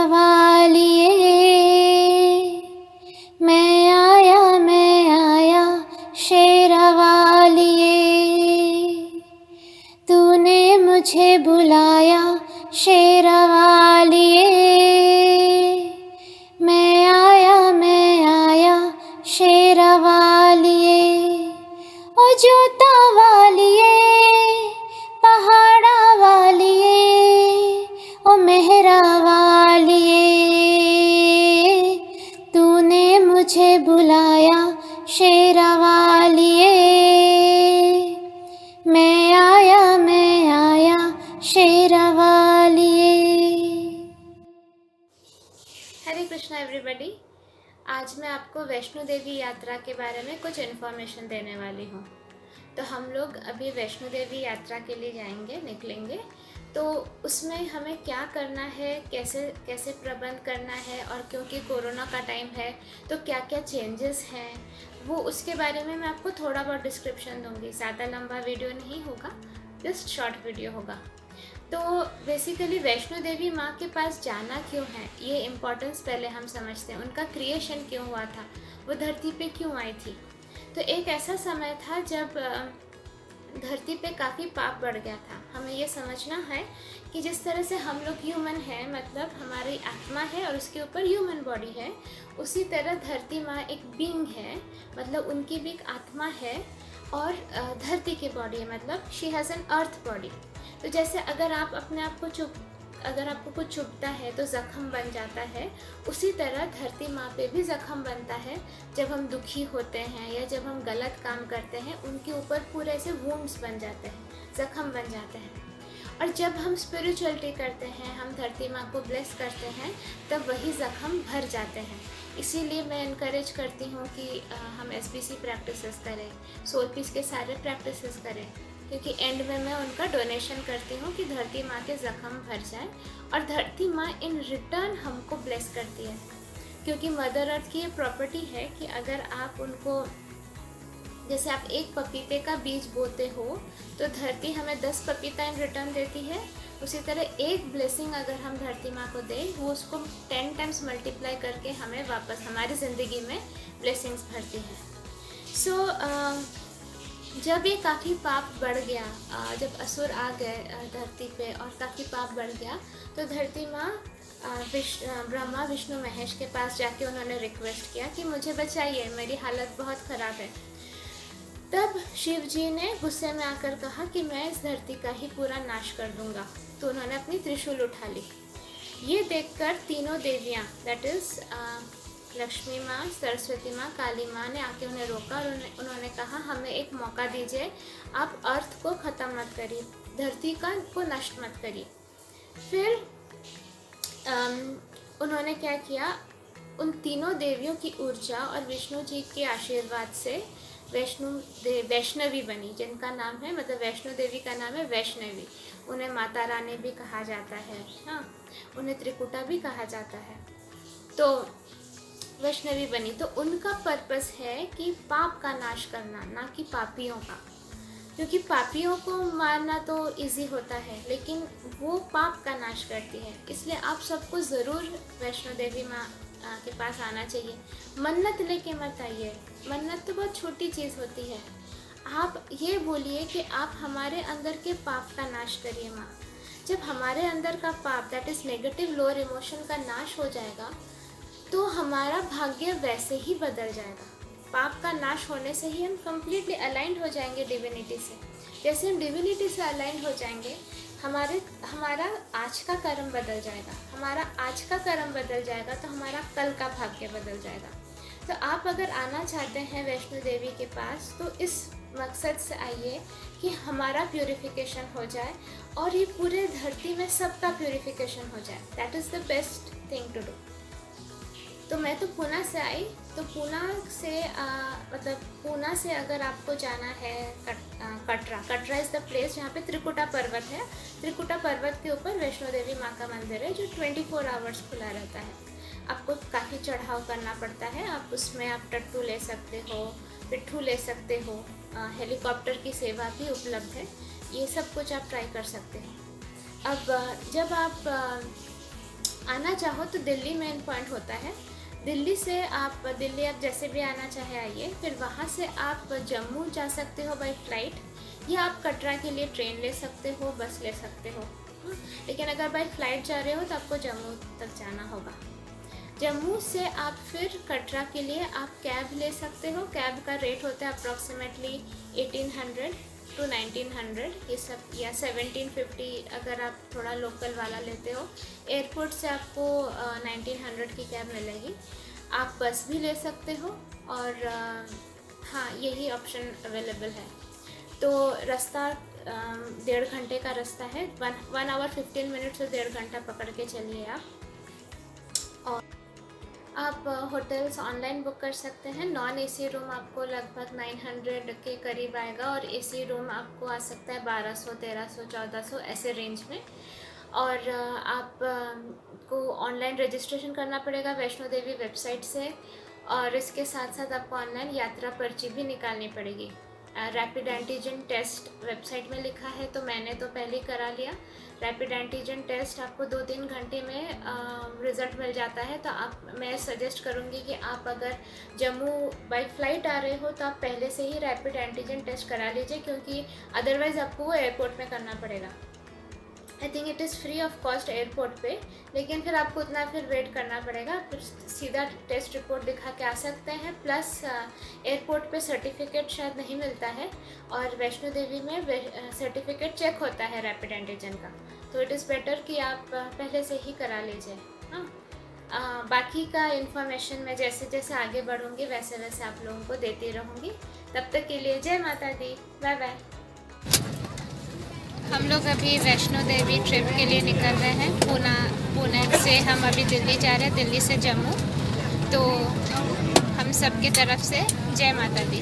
वालिए, मैं आया शेरा वालिए। तूने मुझे बुलाया शेरा वालिए, मैं आया शेरा वालिए। ओ जोता वालिए, पहाड़ा वालिए, ओ मेहरा वालिए, तूने मुझे बुलाया शेरा वालिए। मैं आया शेरा वालिए। हरे कृष्णा एवरीबॉडी। आज मैं आपको वैष्णो देवी यात्रा के बारे में कुछ इन्फॉर्मेशन देने वाली हूँ। तो हम लोग अभी वैष्णो देवी यात्रा के लिए निकलेंगे। तो उसमें हमें क्या करना है, कैसे प्रबंध करना है, और क्योंकि कोरोना का टाइम है तो क्या क्या चेंजेस हैं, वो उसके बारे में मैं आपको थोड़ा बहुत डिस्क्रिप्शन दूंगी। ज़्यादा लंबा वीडियो नहीं होगा, जस्ट शॉर्ट वीडियो होगा। तो बेसिकली वैष्णो देवी माँ के पास जाना क्यों है, ये इम्पोर्टेंस पहले हम समझते हैं। उनका क्रिएशन क्यों हुआ था, वो धरती पे क्यों आई थी। तो एक ऐसा समय था जब धरती पे काफ़ी पाप बढ़ गया था। हमें ये समझना है कि जिस तरह से हम लोग ह्यूमन हैं, मतलब हमारी आत्मा है और उसके ऊपर ह्यूमन बॉडी है, उसी तरह धरती माँ एक बीइंग है, मतलब उनकी भी एक आत्मा है और धरती की बॉडी है, मतलब she has an earth body. तो जैसे अगर आप अपने आप को अगर आपको कुछ चुभता है तो ज़ख़म बन जाता है, उसी तरह धरती माँ पे भी ज़ख़म बनता है। जब हम दुखी होते हैं या जब हम गलत काम करते हैं, उनके ऊपर पूरे ऐसे वुंड्स बन जाते हैं, ज़ख़म बन जाते हैं। और जब हम स्पिरिचुअलिटी करते हैं, हम धरती माँ को ब्लेस करते हैं, तब वही ज़ख़म भर जाते हैं। इसीलिए मैं इनकरेज करती हूँ कि हम SBC प्रैक्टिसेस करें, सोल पीस के सारे प्रैक्टिसेस करें, क्योंकि एंड में मैं उनका डोनेशन करती हूँ कि धरती माँ के ज़ख़म भर जाए। और धरती माँ इन रिटर्न हमको ब्लेस करती है, क्योंकि मदर अर्थ की ये प्रॉपर्टी है कि अगर आप उनको, जैसे आप एक पपीते का बीज बोते हो तो धरती हमें 10 पपीता इन रिटर्न देती है। उसी तरह एक ब्लेसिंग अगर हम धरती माँ को दें, वो उसको 10 टाइम्स मल्टीप्लाई करके हमें वापस हमारी ज़िंदगी में ब्लेसिंग्स भरती है। जब ये काफ़ी पाप बढ़ गया, जब असुर आ गए धरती पे और काफ़ी पाप बढ़ गया, तो धरती माँ ब्रह्मा विष्णु महेश के पास जाके उन्होंने रिक्वेस्ट किया कि मुझे बचाइए, मेरी हालत बहुत ख़राब है। तब शिव जी ने गुस्से में आकर कहा कि मैं इस धरती का ही पूरा नाश कर दूंगा। तो उन्होंने अपनी त्रिशूल उठा ली। ये देखकर तीनों देवियाँ, दैट इज़ लक्ष्मी माँ, सरस्वती माँ, काली माँ ने आके उन्हें रोका और उन्होंने कहा हमें एक मौका दीजिए, आप अर्थ को ख़त्म मत करिए, धरती को नष्ट मत करिए। फिर उन्होंने क्या किया, उन तीनों देवियों की ऊर्जा और विष्णु जी के आशीर्वाद से वैष्णवी बनी, जिनका नाम है, मतलब वैष्णो देवी का नाम है वैष्णवी। उन्हें माता रानी भी कहा जाता है, हाँ, उन्हें त्रिकुटा भी कहा जाता है। तो वैष्णवी बनी। तो उनका पर्पस है कि पाप का नाश करना, ना कि पापियों का, क्योंकि पापियों को मारना तो इजी होता है, लेकिन वो पाप का नाश करती है। इसलिए आप सबको ज़रूर वैष्णो देवी माँ के पास आना चाहिए। मन्नत लेके मत आइए, मन्नत तो बहुत छोटी चीज़ होती है। आप ये बोलिए कि आप हमारे अंदर के पाप का नाश करिए माँ। जब हमारे अंदर का पाप, that is negative lower emotion का नाश हो जाएगा, तो हमारा भाग्य वैसे ही बदल जाएगा। पाप का नाश होने से ही हम कम्प्लीटली अलाइंड हो जाएंगे डिविनिटी से। जैसे हम डिविनिटी से अलाइंड हो जाएंगे, हमारा आज का कर्म बदल जाएगा। हमारा आज का कर्म बदल जाएगा तो हमारा कल का भाग्य बदल जाएगा। तो आप अगर आना चाहते हैं वैष्णो देवी के पास, तो इस मकसद से आइए कि हमारा प्यूरिफिकेशन हो जाए और ये पूरे धरती में सबका प्यूरिफिकेशन हो जाए। That is the best thing to do. तो मैं तो पूना से आई, तो पूना से अगर आपको जाना है कटरा इज़ द प्लेस जहाँ पे त्रिकुटा पर्वत है। त्रिकुटा पर्वत के ऊपर वैष्णो देवी माँ का मंदिर है, जो 24 आवर्स खुला रहता है। आपको काफ़ी चढ़ाव करना पड़ता है, उसमें आप टट्टू ले सकते हो, पिट्ठू ले सकते हो, हेलीकॉप्टर की सेवा भी उपलब्ध है। ये सब कुछ आप ट्राई कर सकते हो। अब जब आप आना चाहो तो दिल्ली मेन पॉइंट होता है। दिल्ली आप जैसे भी आना चाहे आइए। फिर वहाँ से आप जम्मू जा सकते हो बाय फ्लाइट, या आप कटरा के लिए ट्रेन ले सकते हो, बस ले सकते हो। लेकिन अगर बाय फ्लाइट जा रहे हो तो आपको जम्मू तक जाना होगा। जम्मू से आप फिर कटरा के लिए आप कैब ले सकते हो। कैब का रेट होता है अप्रॉक्सीमेटली 1800 टू 1900 ये सब, या 1750 अगर आप थोड़ा लोकल वाला लेते हो। एयरपोर्ट से आपको 1900 की कैब मिलेगी। आप बस भी ले सकते हो, और हाँ, यही ऑप्शन अवेलेबल है। तो रास्ता 1.5 घंटे का रास्ता है। 1 hour 15 minutes से 1.5 घंटा पकड़ के चलिए आप। और आप होटल्स ऑनलाइन बुक कर सकते हैं। नॉन एसी रूम आपको लगभग 900 के करीब आएगा, और एसी रूम आपको आ सकता है 1200, 1300, 1400 ऐसे रेंज में। और आप को ऑनलाइन रजिस्ट्रेशन करना पड़ेगा वैष्णो देवी वेबसाइट से, और इसके साथ साथ आपको ऑनलाइन यात्रा पर्ची भी निकालनी पड़ेगी। रैपिड एंटीजन टेस्ट वेबसाइट में लिखा है, तो मैंने तो पहले ही करा लिया। रैपिड एंटीजन टेस्ट आपको 2-3 घंटे में रिज़ल्ट मिल जाता है। तो मैं सजेस्ट करूँगी कि आप अगर जम्मू बाय फ्लाइट आ रहे हो तो आप पहले से ही रैपिड एंटीजन टेस्ट करा लीजिए, क्योंकि अदरवाइज़ आपको वो एयरपोर्ट में करना पड़ेगा। I think it is free of cost airport पे, लेकिन फिर आपको उतना फिर वेट करना पड़ेगा। फिर सीधा टेस्ट रिपोर्ट दिखा के आ सकते हैं। प्लस एयरपोर्ट पे सर्टिफिकेट शायद नहीं मिलता है, और वैष्णो देवी में सर्टिफिकेट चेक होता है रैपिड एंटीजन का। तो इट इज़ बेटर कि आप पहले से ही करा लीजिए। हाँ, बाकी का इन्फॉर्मेशन मैं जैसे जैसे आगे बढ़ूँगी वैसे वैसे आप लोगों को देती रहूँगी। तब तक के लिए जय माता दी, बाय बाय। हम लोग अभी वैष्णो देवी ट्रिप के लिए निकल रहे हैं। पुणे से हम अभी दिल्ली जा रहे हैं, दिल्ली से जम्मू। तो हम सब की तरफ से जय माता दी।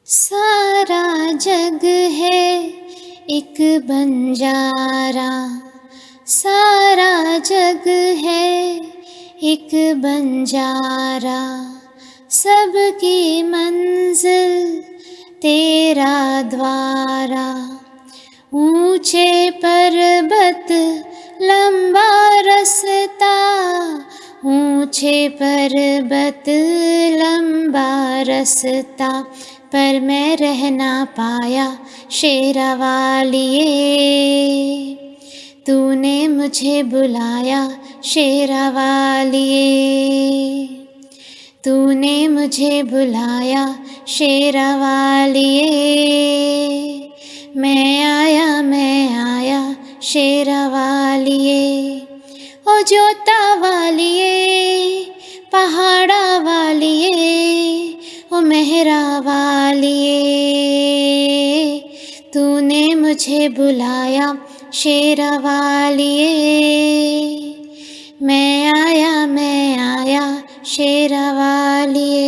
सारा जग है एक बंजारा, सारा जग है एक बंजारा, सबकी मंजिल तेरा द्वारा। ऊंचे पर्वत लंबा रास्ता, ऊंचे पर्वत लंबा रास्ता, पर मैं रह ना पाया शेरावालिए। तूने मुझे बुलाया शेरावालिए, तूने मुझे बुलाया शेरावालिए। मैं आया शेरावालिए। ओ जोता वालिए, पहाड़ा वालिए, ओ मेहरा वालिए, तूने मुझे बुलाया शेरावालिए। मैं आया शेरावालिए।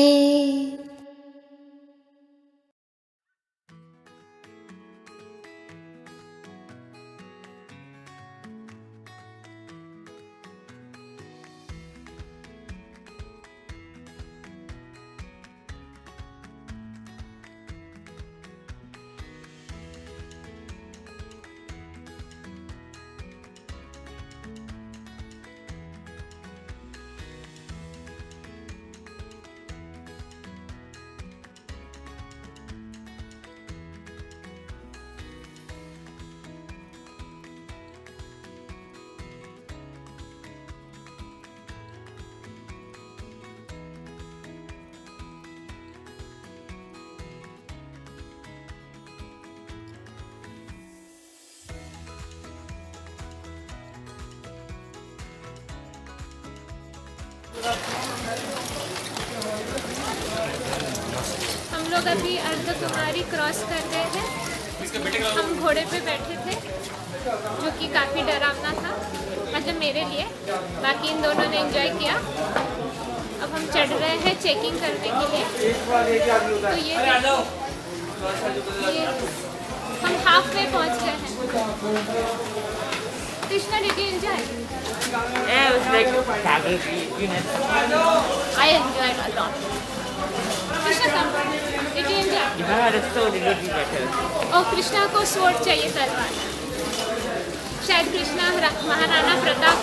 हम लोग अभी अर्धकुमारी क्रॉस कर रहे हैं। हम घोड़े पे बैठे थे जो कि काफ़ी डरावना था, मतलब मेरे लिए। बाकी इन दोनों ने एंजॉय किया। अब हम चढ़ रहे हैं चेकिंग करने के लिए। तो ये हम हाफ वे पहुंच गए हैं। Krishna, did you enjoy? Yeah, it was like I enjoyed a lot. Krishna, come. Did you enjoy? yeah, that's so it would be better. और कृष्णा को स्वॉर्ड चाहिए, तलवार। शायद कृष्णा महाराणा प्रताप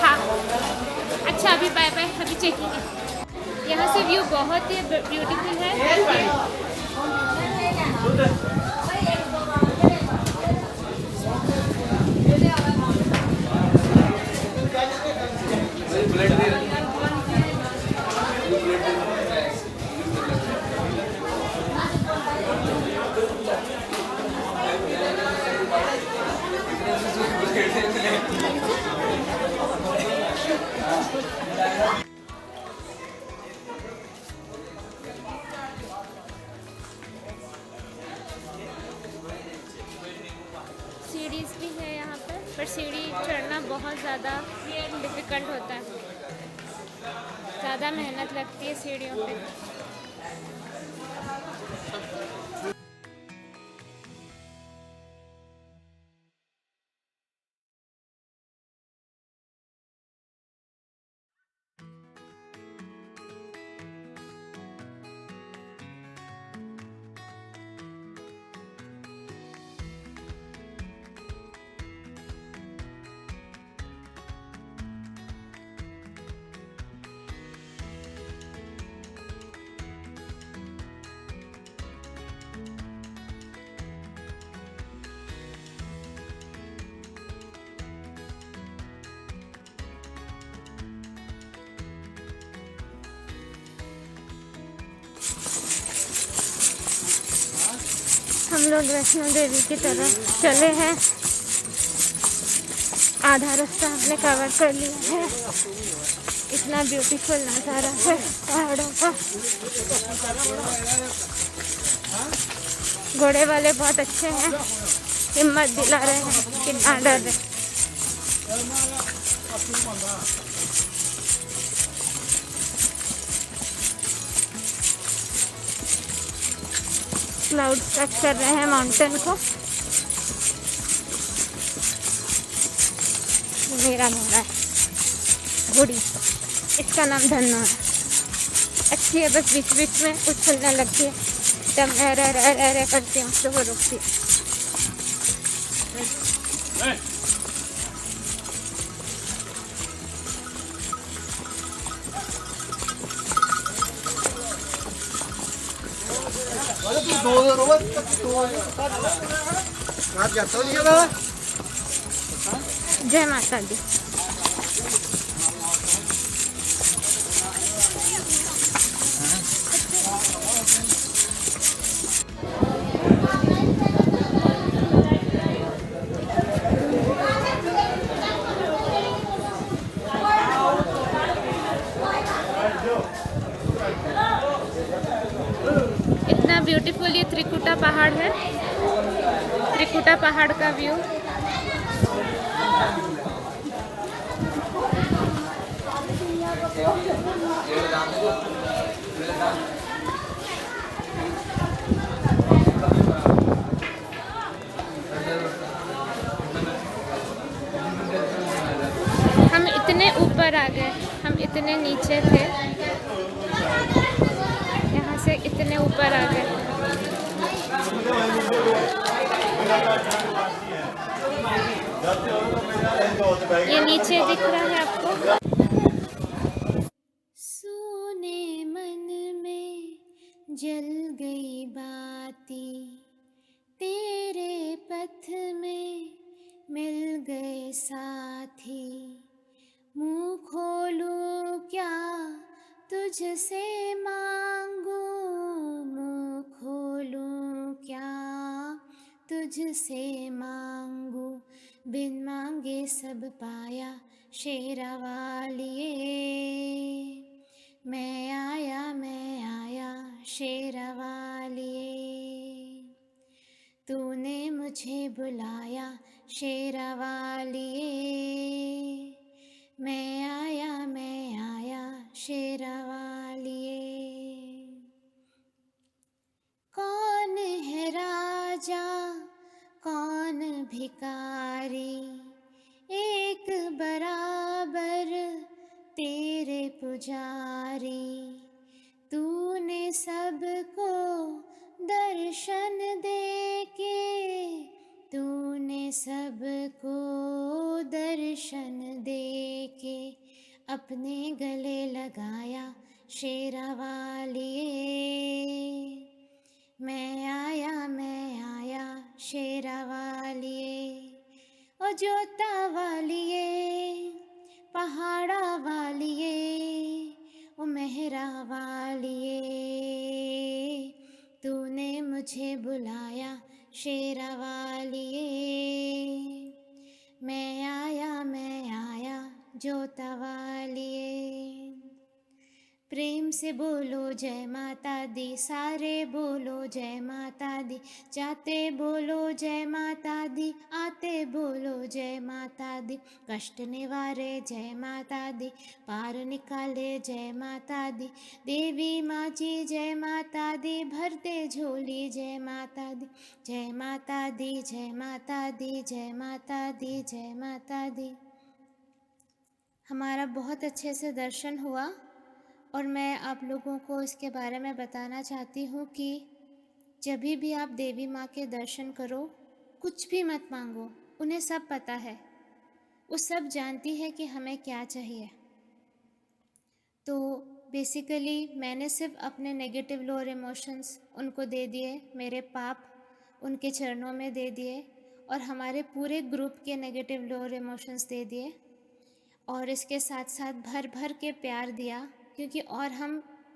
था। अच्छा, अभी बाय बाय, अभी चेकिंग। यहाँ से व्यू बहुत ही ब्यूटीफुल है। सीढ़ीज भी है यहाँ पर सीढ़ी चढ़ना बहुत ज़्यादा डिफ़िकल्ट होता है। ज़्यादा मेहनत लगती है सीढ़ियों पे। हम लोग वैष्णो देवी की तरफ चले हैं। आधा रास्ता हमने कवर कर लिया है। इतना ब्यूटीफुल नज़ारा है पहाड़ों का। घोड़े वाले बहुत अच्छे हैं, हिम्मत दिला रहे हैं कि ना डरे। क्लाउड टच कर रहे हैं माउंटेन को। मेरा मोरा है गुड़ी, इसका नाम धन्नो है। अच्छी है, बस बीच बीच में उछलने लगती है। जब मैं रह करती हूँ तो वो रुकती है। जय माता दी। इतना ब्यूटीफुल ये त्रिकुटा पहाड़ है। त्रिकुटा पहाड़ का व्यू। हम इतने ऊपर आ गए, हम इतने नीचे थे, यहाँ से इतने ऊपर आ गए। ये नीचे दिख रहा है आपको। सोने मन में जल गई बाती, तेरे पथ में मिल गए साथी। मुँह खोलूं क्या तुझसे मांगू, मुँह खोलूं क्या तुझसे मांगू। बिन मांगे सब पाया, शेरावालिए। मैं आया शेरावालिए। तूने मुझे बुलाया शेरावालिए। मैं आया शेरावालिए। कौन है राजा कौन भिखारी, एक बराबर तेरे पुजारी। तूने सबको दर्शन देके, तूने सबको दर्शन देके अपने गले लगाया शेरावालिए। मैं आया शेरावालिए। ओ जोता वालिए, पहाड़ा वालिए, ओ मेहरा वालिए। तूने मुझे बुलाया शेरावालिए। मैं आया जोता वालिए। प्रेम से बोलो जय माता दी, सारे बोलो जय माता दी। जाते बोलो जय माता दी, आते बोलो जय माता दी। कष्ट निवारे जय माता दी, पार निकाले जय माता दी। देवी माँ जी जय माता दी, भरते झोली जय माता दी। जय माता दी जय माता दी जय माता दी जय माता दी। हमारा बहुत अच्छे से दर्शन हुआ और मैं आप लोगों को इसके बारे में बताना चाहती हूँ कि जब भी आप देवी माँ के दर्शन करो, कुछ भी मत मांगो, उन्हें सब पता है। वो सब जानती है कि हमें क्या चाहिए। तो बेसिकली मैंने सिर्फ अपने नेगेटिव लोअर इमोशंस उनको दे दिए, मेरे पाप उनके चरणों में दे दिए और हमारे पूरे ग्रुप के नेगेटिव लोअर इमोशंस दे दिए और इसके साथ साथ भर भर के प्यार दिया, क्योंकि और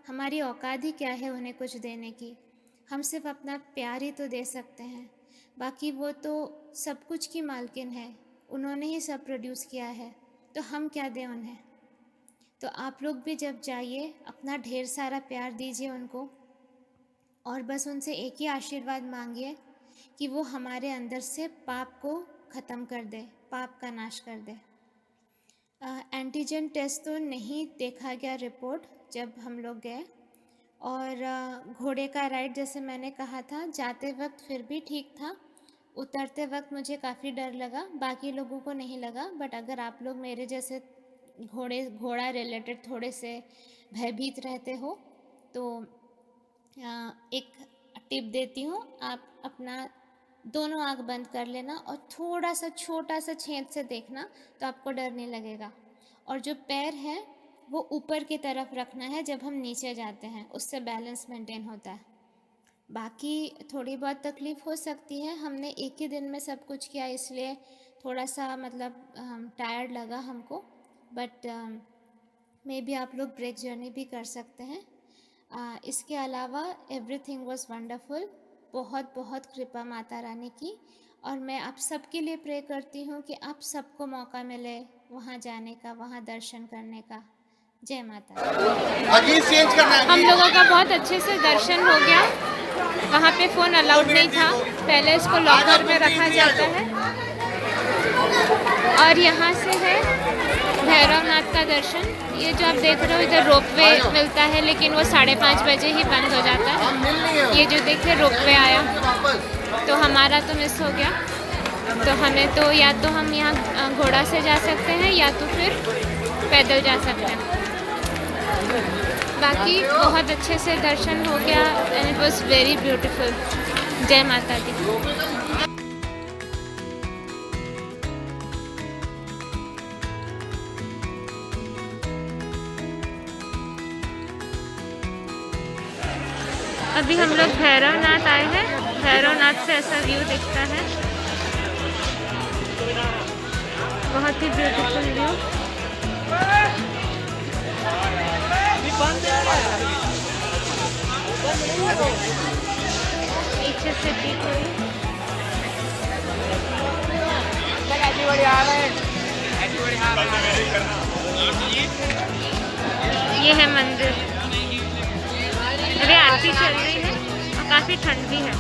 हमारी औकात ही क्या है उन्हें कुछ देने की। हम सिर्फ अपना प्यार ही तो दे सकते हैं, बाकी वो तो सब कुछ की मालकिन है, उन्होंने ही सब प्रोड्यूस किया है, तो हम क्या दें उन्हें। तो आप लोग भी जब जाइए अपना ढेर सारा प्यार दीजिए उनको और बस उनसे एक ही आशीर्वाद मांगिए कि वो हमारे अंदर से पाप को ख़त्म कर दे, पाप का नाश कर दे। एंटीजन टेस्ट तो नहीं देखा गया रिपोर्ट जब हम लोग गए, और घोड़े का राइड जैसे मैंने कहा था, जाते वक्त फिर भी ठीक था, उतरते वक्त मुझे काफ़ी डर लगा, बाकी लोगों को नहीं लगा। बट अगर आप लोग मेरे जैसे घोड़ा रिलेटेड थोड़े से भयभीत रहते हो तो एक टिप देती हूँ, आप अपना दोनों आँख बंद कर लेना और थोड़ा सा छोटा सा छेद से देखना, तो आपको डर नहीं लगेगा। और जो पैर है वो ऊपर की तरफ रखना है जब हम नीचे जाते हैं, उससे बैलेंस मेंटेन होता है। बाकी थोड़ी बहुत तकलीफ़ हो सकती है, हमने एक ही दिन में सब कुछ किया इसलिए थोड़ा सा मतलब टायर्ड लगा हमको, बट मे बी आप लोग ब्रेक जर्नी भी कर सकते हैं। इसके अलावा एवरीथिंग वाज वंडरफुल, बहुत बहुत कृपा माता रानी की, और मैं आप सबके लिए प्रे करती हूँ कि आप सबको मौका मिले वहाँ जाने का, वहाँ दर्शन करने का। जय माता। हम लोगों का बहुत अच्छे से दर्शन हो गया। वहाँ पे फ़ोन अलाउड नहीं था, पहले इसको लॉकर में रखा जाता है। और यहाँ से है भैरवनाथ का दर्शन। ये जो आप देख रहे हो इधर रोपवे मिलता है, लेकिन वो 5:30 बजे ही बंद हो जाता है। ये जो देखिए रोपवे आया, तो हमारा तो मिस हो गया। तो हमें तो या तो हम यहाँ घोड़ा से जा सकते हैं या तो फिर पैदल जा सकते हैं। बाकी बहुत अच्छे से दर्शन हो गया and it was very beautiful. जय माता दी। अभी हम लोग भैरवनाथ आए हैं। भैरवनाथ से ऐसा व्यू दिखता है, बहुत ही ब्यूटीफुल व्यू। पीछे से पीक हुई। ये है मंदिर। अभी आरती चल रही है और काफ़ी ठंडी है।